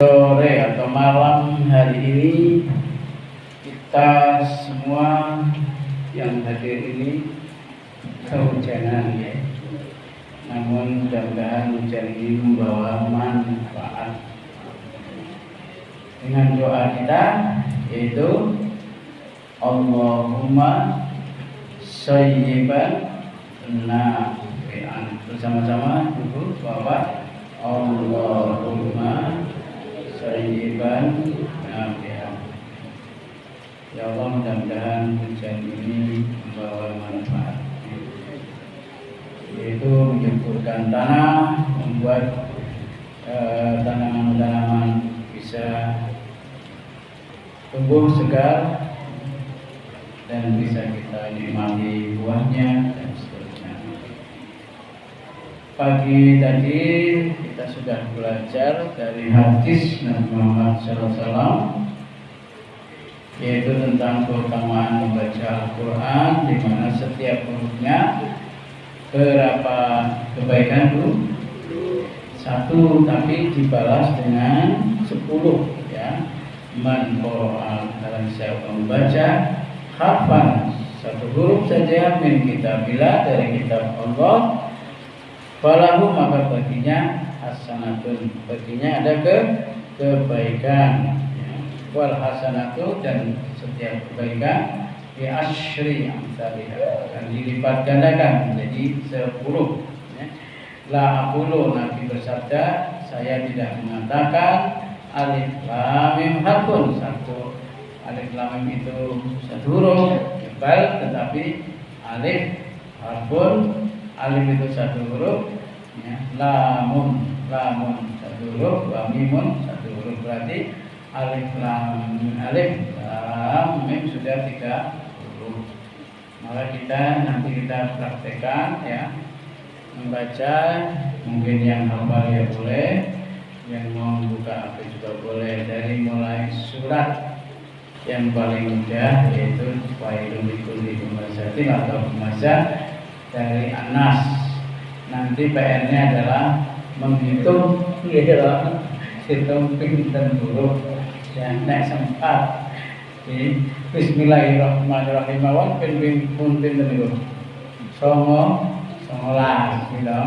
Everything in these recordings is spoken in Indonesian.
Sore atau malam hari ini kita semua yang hadir ini kehujanan ya. Namun mudah-mudahan hujan ini membawa manfaat. Dengan doa kita yaitu Allahumma shayyiban nafi'an. Bersama-sama dulu Bapak. Allahumma shayyiban nafi'an. Ya Allah, mudah-mudahan hujan ini membawa manfaat, yaitu menyuburkan tanah, membuat tanaman-tanaman bisa tumbuh segar dan bisa kita nikmati buahnya dan seterusnya. Pagi tadi kita sudah belajar dari hadis Nabi Muhammad SAW, yaitu tentang keutamaan membaca Al-Quran, di mana setiap hurufnya berapa kebaikan itu? 1, tapi dibalas dengan 10 ya. Man qara'a, dalam siapa membaca harfan, 1 huruf saja min kitabillah, dari kitab Allah, falahu, maka baginya hasanatun, baginya ada kebaikan ya. Wal hasanatu, dan setiap kebaikan bi asyri amsalihha, akan dilipat gandakan menjadi 10 ya. La aqulu, Nabi bersabda, saya tidak mengatakan alif lam mim harfun, 1 alif lam mim itu 1 huruf, bal, tetapi alif harfun, alif itu 1 huruf ya. Lamun 1 huruf, wa mimun 1 huruf, berarti alif lam mim sudah 3 huruf. Maka nanti kita praktekkan ya, membaca. Mungkin yang hafal ya boleh, yang mau buka HP juga boleh, dari mulai surat yang paling mudah yaitu Wailul likulli humazatin atau humazah dari Anas. Nanti PR-nya adalah menghitung hitung pinten huruf dan nek sempat di Bismillahirrahmanirrahim mawon pun pinten niku 19 gitu.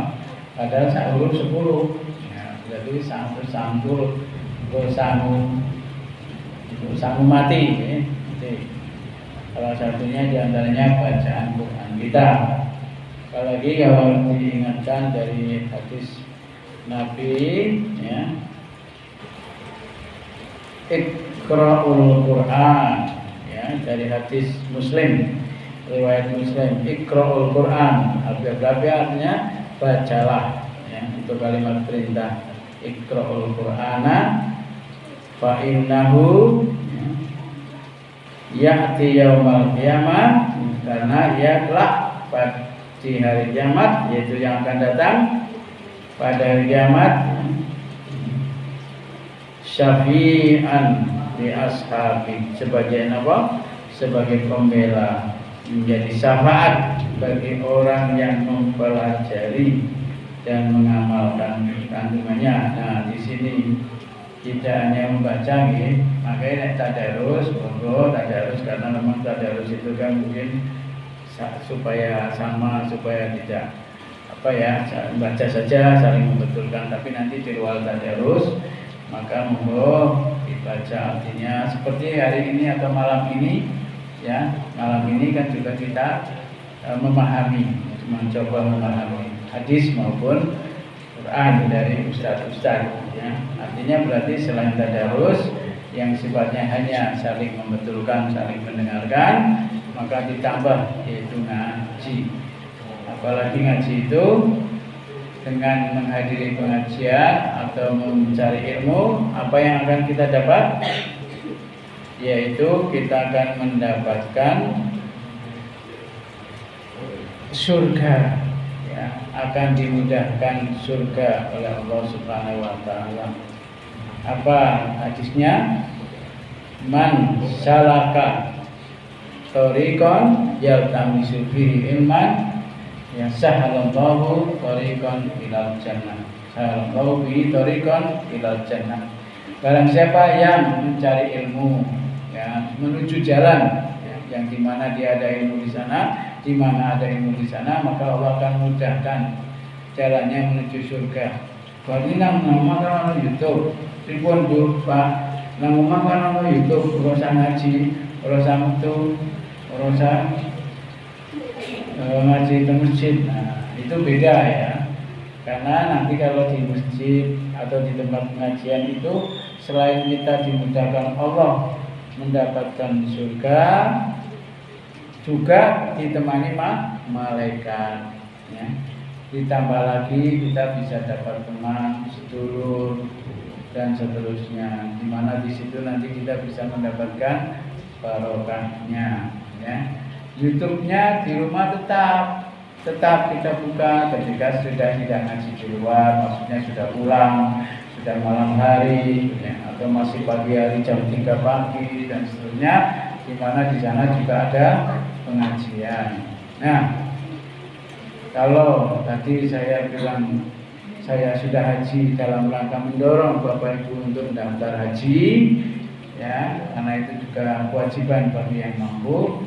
Padahal sak huruf 10 ya, berarti sampul sangu mati ya. Jadi, salah satunya diantaranya bacaan Quran kita. Apalagi kalau diingatkan dari hadis Nabi ya, Iqra'ul Quran ya, dari hadis Muslim, riwayat Muslim, Iqra'ul Quran, artinya bacalah ya, itu kalimat perintah. Iqra'ul Qur'ana fa innahu ya'ti yaumal qiyamah, karena ia kelak di hari kiamat, yaitu yang akan datang pada hari kiamat, syafi'an li ashabi, sebagai apa? Sebagai pembela, menjadi syafaat bagi orang yang mempelajari dan mengamalkan kandungannya. Nah, di sini tidak hanya membaca nih, makanya tadarus, tadarus, karena memang tadarus itu kan mungkin supaya sama, supaya tidak baca saja saling membetulkan, tapi nanti di luar tadarus maka monggo dibaca, artinya seperti hari ini atau malam ini ya. Malam ini kan juga kita mencoba memahami hadis maupun Quran dari ustaz-ustaz ya. Artinya berarti selain tadarus yang sifatnya hanya saling membetulkan, saling mendengarkan, maka ditambah yaitu ngaji. Apalagi ngaji itu dengan menghadiri pengajian atau mencari ilmu, apa yang akan kita dapat? Yaitu kita akan mendapatkan surga ya, akan dimudahkan surga oleh Allah Subhanahu wa taala. Apa hadisnya? Man salaka thoriqan yaltamisu fihi ilman ya sahalallahu thoriqan ilal jannah. Sahalallahu bihi thoriqan ilal jannah. Barang siapa yang mencari ilmu, ya, menuju jalan, ya, yang dimana dia ada ilmu di sana, di mana ada ilmu di sana, maka Allah akan mudahkan jalannya menuju surga. Kalau ini nama kan YouTube, ribuan Pak, nama kan YouTube, urusan ngaji, urusan itu, urusan ngaji di masjid. Nah, itu beda ya. Karena nanti kalau di masjid atau di tempat pengajian itu selain kita dimudahkan Allah mendapatkan surga, juga ditemani malaikat. Ya. Ditambah lagi kita bisa dapat teman, sedulur dan seterusnya. Dimana di situ nanti kita bisa mendapatkan barokahnya. Ya. YouTube-nya di rumah tetap kita buka ketika sudah tidak ngaji di luar, maksudnya sudah pulang, sudah malam hari, ya, atau masih pagi hari jam 3 pagi dan seterusnya, di mana di sana juga ada pengajian. Nah, kalau tadi saya bilang saya sudah haji dalam rangka mendorong Bapak Ibu untuk mendaftar haji, ya, karena itu juga kewajiban bagi yang mampu.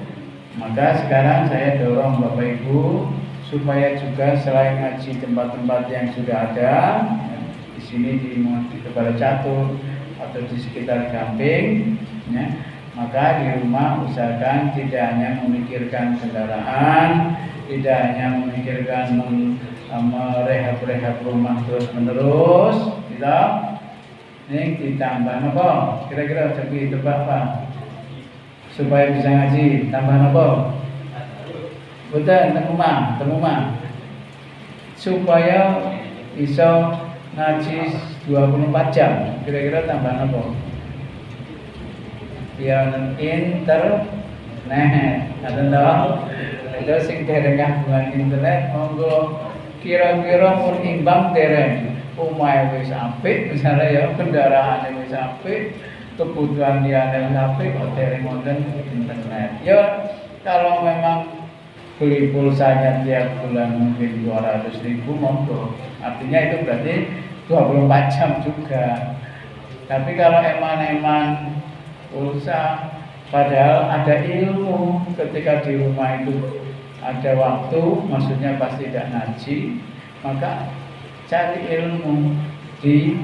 Maka sekarang saya dorong Bapak Ibu supaya juga selain ngaji tempat-tempat yang sudah ada, ya, di sini di Kepala Catur atau di sekitar Gamping, ya, maka di rumah usahakan tidak hanya memikirkan kendaraan, tidak hanya memikirkan merehab-rehab rumah terus-menerus, gitu. Ini ditambah apa? Kira-kira jadi tebak apa? Supaya bisa ngaji, tambah apa? Betul, temumah. Supaya bisa ngaji 24 jam. Kira-kira tambah apa? Yang internet. Ada tahu? Ada sing dereng hubungan internet, monggo kira-kira pun imbang dereng. Omahe wis apik, misalnya ya kendaraane wis apik, kebutuhan dia wis apik, kok dereng wonten internet. Ya kalau memang beli pulsanya tiap bulan mungkin 200.000 monggo. Artinya itu berarti 24 jam juga. Tapi kalau eman-eman pulsa, padahal ada ilmu ketika di rumah itu ada waktu, maksudnya pasti tidak ngaji, maka cari ilmu di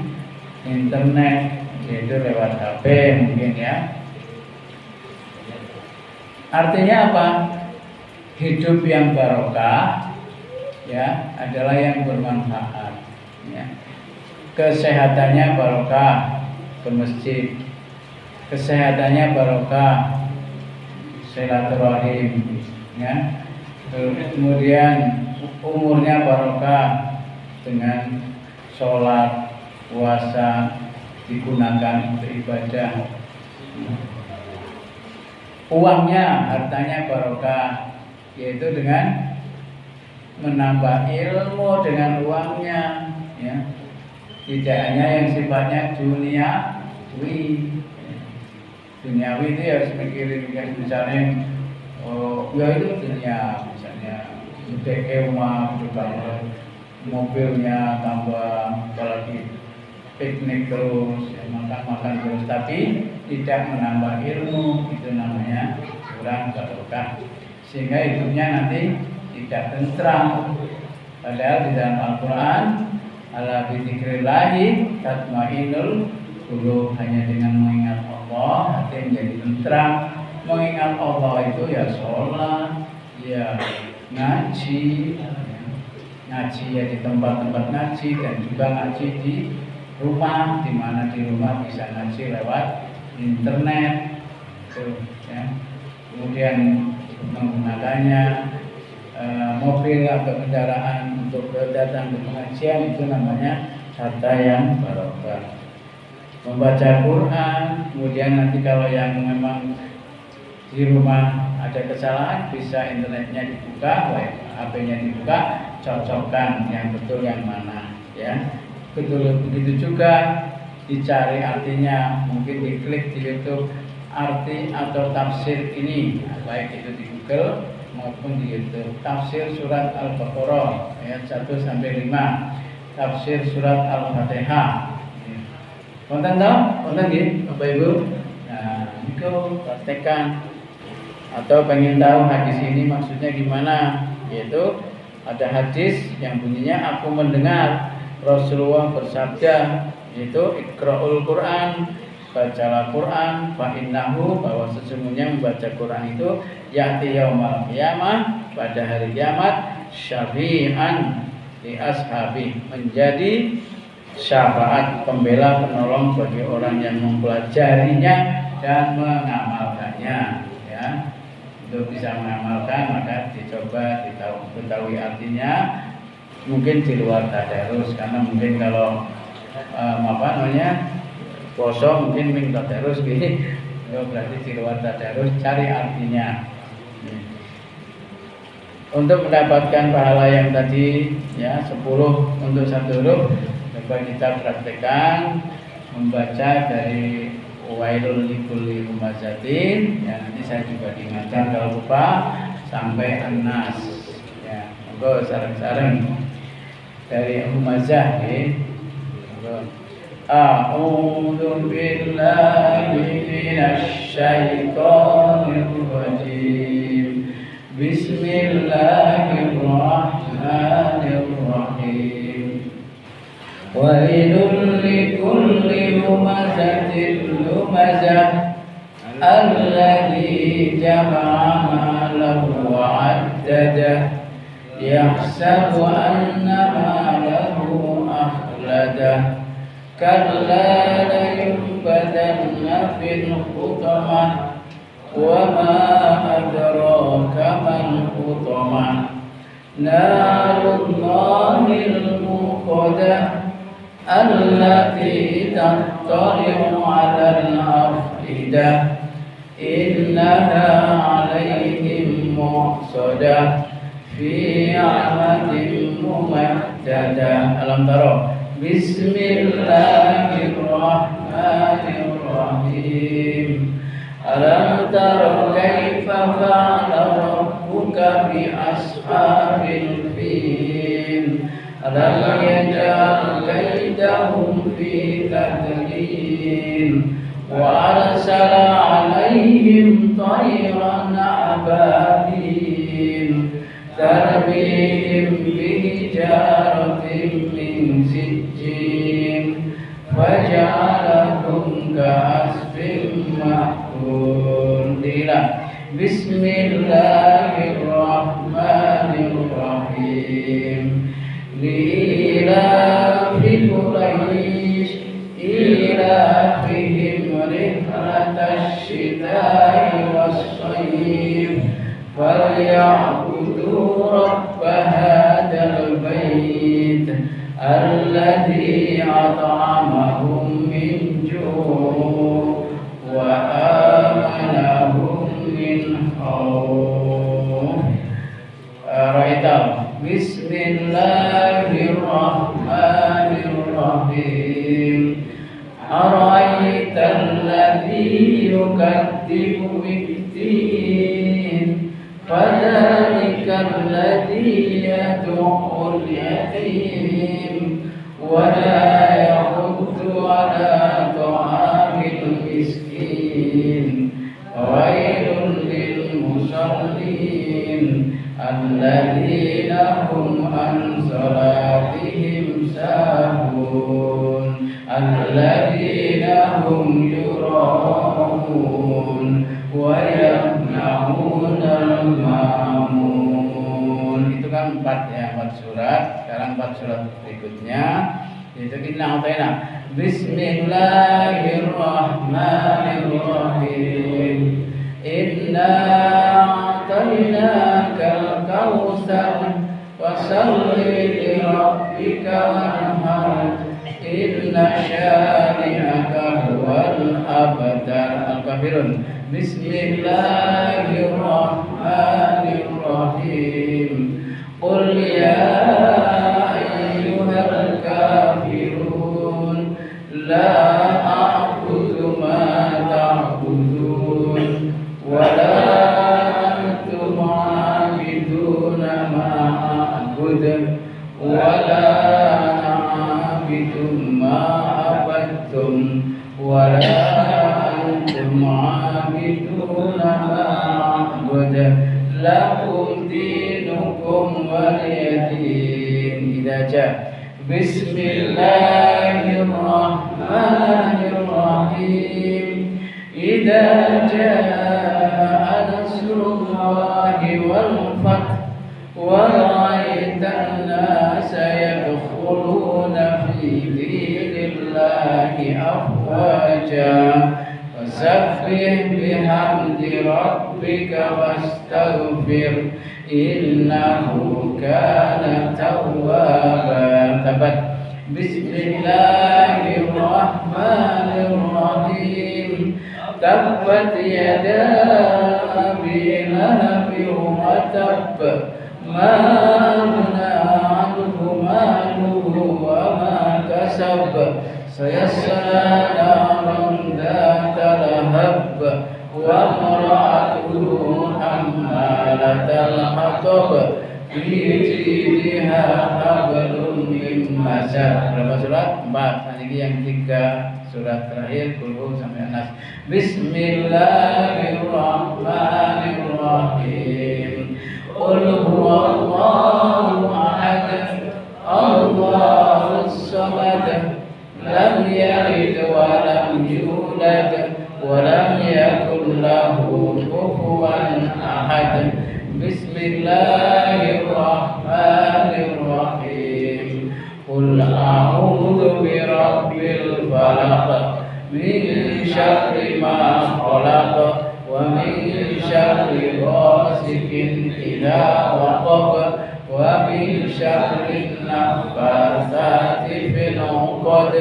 internet, yaitu lewat HP mungkin ya. Artinya apa? Hidup yang barokah, ya, adalah yang bermanfaat, ya. Kesehatannya barokah, ke masjid. Kesehatannya barokah, silaturahim, ya. Kemudian umurnya barokah dengan sholat, puasa, digunakan beribadah. Uangnya, hartanya barokah, yaitu dengan menambah ilmu dengan uangnya, ya. Tidak hanya yang sifatnya duniawi. Duniawi itu harus mikirin, misalnya ya itu dunia, misalnya UTK rumah, tambah mobilnya, tambah apalagi piknik terus, ya, makan terus, tapi tidak menambah ilmu, itu namanya kurang barokah. Sehingga hidupnya nanti tidak tentram. Padahal di dalam Al-Quran, ala bidzikrillahi tatma'innul qulub, hanya dengan mengingat Allah hati menjadi tentram. Mengingat Allah itu ya sholat, ya ngaji ya di tempat-tempat ngaji, dan juga ngaji di rumah, di mana di rumah bisa ngaji lewat internet, tuh, ya. Kemudian menggunakannya mobil atau kendaraan untuk datang ke pengajian, itu namanya harta yang barokah. Membaca Quran, kemudian nanti kalau yang memang di rumah ada kesalahan, bisa internetnya dibuka, HP-nya dibuka, cocokkan yang betul yang mana, ya. Betul begitu juga dicari artinya, mungkin diklik di YouTube arti atau tafsir ini, baik itu di Google maupun di YouTube. Tafsir surat Al-Baqarah ayat 1 sampai 5, tafsir surat Al-Fatihah, Wonten to? Wonten nggih, Bapak Ibu. Nah, itu praktekkan. Atau pengen tahu hadis ini maksudnya gimana? Yaitu ada hadis yang bunyinya aku mendengar Rasulullah bersabda, yaitu Iqra'ul Quran, bacalah Quran, fa innahu, bahwa sesungguhnya membaca Quran itu ya'ti yaumal qiyamah, pada hari kiamat, syafi'an li ashabi, menjadi syafaat, pembela, penolong bagi orang yang mempelajarinya dan mengamalkannya, ya. Untuk bisa mengamalkan maka dicoba diketahui artinya, mungkin di luar tadarus, karena mungkin kalau poso mungkin ming tadarus gitu, berarti di luar tadarus cari artinya. Untuk mendapatkan pahala yang tadi ya 10 untuk satu huruf, coba kita praktekkan membaca dari Wailul likulli humazatin, ya nanti saya juga diingatkan kalau lupa sampai An-Nas, ya monggo sareng-sareng dari humazah ya. A'udzu billahi minasy syaithanir rajim. Bismillahirrahmanirrahim. Wailul likulli humazatin lumazah alladzi jama'a malahu wa 'addadah yahsabu anna malahu akhladah kalla layunbadanna fil hutamah wa ma adraka mal hutamah narullahil muqadah allati tattali'u 'alal afidah innaha 'alaihim mu'sadah fi 'amadin mumaddadah. Alam tara. Bismillahirrahmanirrahim. Alam tara kaifa fa'ala rabbuka bi ashabil fil. Alam yaj'al kaidahum fi tadlil wa arsala 'alaihim tayran ababil tarmihim bihijaratin min sijjin faja'alahum ka'asfin ma'kul. Bismillahirrahmanirrahim. Li'ilaafi Quraisy ilaafihim rihlatash shitaa'i was-sayf falya'budu rabba hadzal bait alladzi at'amahum min ju' wa amanahum min khawf. Ra'aital. Bismillahirrahmanirrahim. Ara'aital ladzi yukadzibu bid-din fadzalikal ladzi yad'ul yatim wa la yahuddu 'ala ta'amil miskin. Wailul lil musallin alladzina hum an salatihim sahun alladzina hum yura'un wa yamna'unal ma'mun. Itu kan 4 surat. Sekarang 4 surat berikutnya itu kita ngatakan Bismillahirrahmanirrahim. Inna a'tainakal kautsar fasalli li rabbika wanhar inna syani'aka huwal abtar. Al-Kafirun. Bismillahirrahmanirrahim. Qul ya ayyuhal kafirun la a'budu ma ta'budun wa la antum 'abiduna ma a'budu wa la ana 'abidun ma 'abadtum ولا أنتم عابدون ما أعبد لكم دينكم ولي دين. إذا جاء بسم الله الرحمن الرحيم. إذا جاء نصر الله والفتح ورأيت الناس يدخلون في دين الله أفواجا فسبح بحمد ربك واستغفر إنه كان توابا. تبت بسم الله الرحمن الرحيم. تبت يدا أبي لهب وتب ما أغنى عنه ماله وما كسب سيصلى نارا ذات لهب وامرأته حمالة الحطب في جيدها حبل من مسد. Berapa surat? 4. Ini yang 3 surat terakhir Qul sampai Nas. Bismillahirrahmanirrahim. Qul huwallahu ahad Allahus samad lam yalid wa lam yulad wa lam yakul lahu kufuwan ahad. Bismillahirrahmanirrahim. Qul a'udzu birabbil falaq min syarri ma khalaq wa min syarri ghasikin idza waqab wa min syarri naffatsati fil 'uqad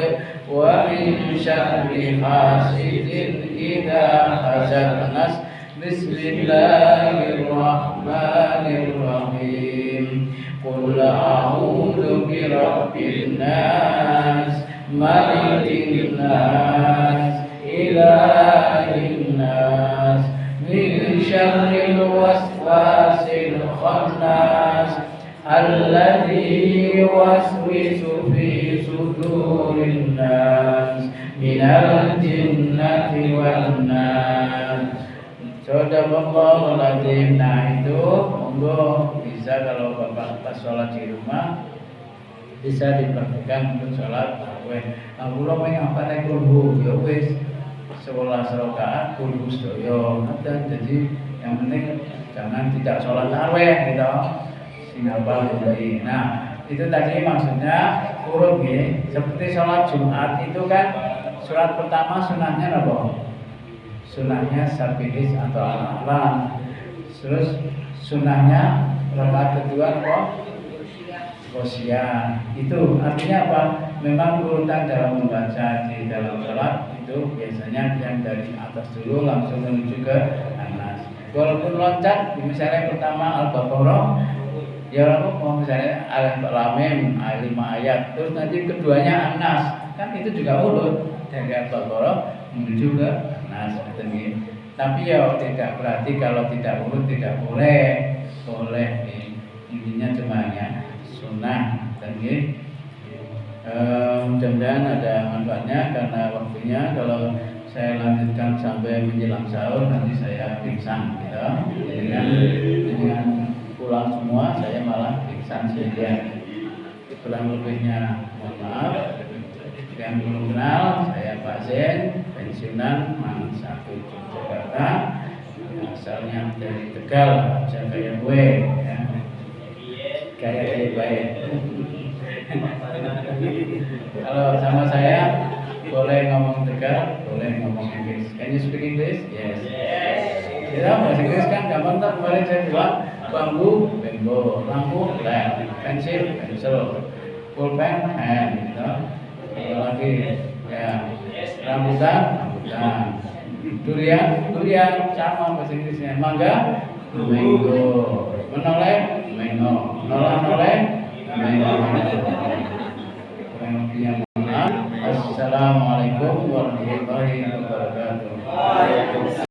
wa min syarri hasidin idza hasad. Nas. Bismillahirrahmanirrahim. Qul a'udzu birabbin nas malikin nas ilahin nas min syarril waswasil khannas alladzi yuwaswisu fi sudurin nas minal jinnati wan nas. Sadaqallahul azim. Nah itu monggo bisa kalau Bapak pas sholat di rumah bisa dipraktikkan untuk sholat tarawih. Nah kula pengen apa nek kulhu ya wis 11 rakaat kulhu sedaya. Jadi yang penting jangan tidak sholat tarawih gitu. Sehingga jadi. Nah itu tadi maksudnya urut nggih. Seperti sholat Jumat itu kan surat pertama sunahnya apa? Sunahnya Sabilis atau Al-A'la. Terus sunahnya rakaat kedua apa? Qosiyah. Itu artinya apa? Memang urutan dalam membaca di dalam salat itu biasanya yang dari atas dulu langsung menuju ke Anas. Walaupun loncat, misalnya pertama Al-Baqarah, ya mau misalnya Alif Lam Mim 5 ayat, terus nanti keduanya Anas, kan itu juga urut dari Al-Baqarah menuju ke Nas. Tapi ya tidak berarti kalau tidak urut tidak boleh. Boleh intinya cuma ya sunnah. Dan mudah-mudahan ada manfaatnya karena waktunya. Kalau saya lanjutkan sampai menjelang sahur nanti saya pingsan gitu. Dengan pulang semua saya malah pingsan sendirian. Kurang lebihnya mohon maaf. Yang belum kenal, saya Pak Zen, pensiunan Mansatu Jakarta, asalnya dari Tegal, kayak gue, ya. Kayak baik. Kalau sama saya boleh ngomong Tegal, boleh ngomong Inggris. Can you speak English? Yes. Ya, bahasa Inggris kan gampang tuh. Kemarin saya bilang bambu, bambu, lampu, lamp, pensil, pencil, pulpen, pen, gitu. Lagi ya rambutan, durian sama bahasa Inggrisnya, mangga,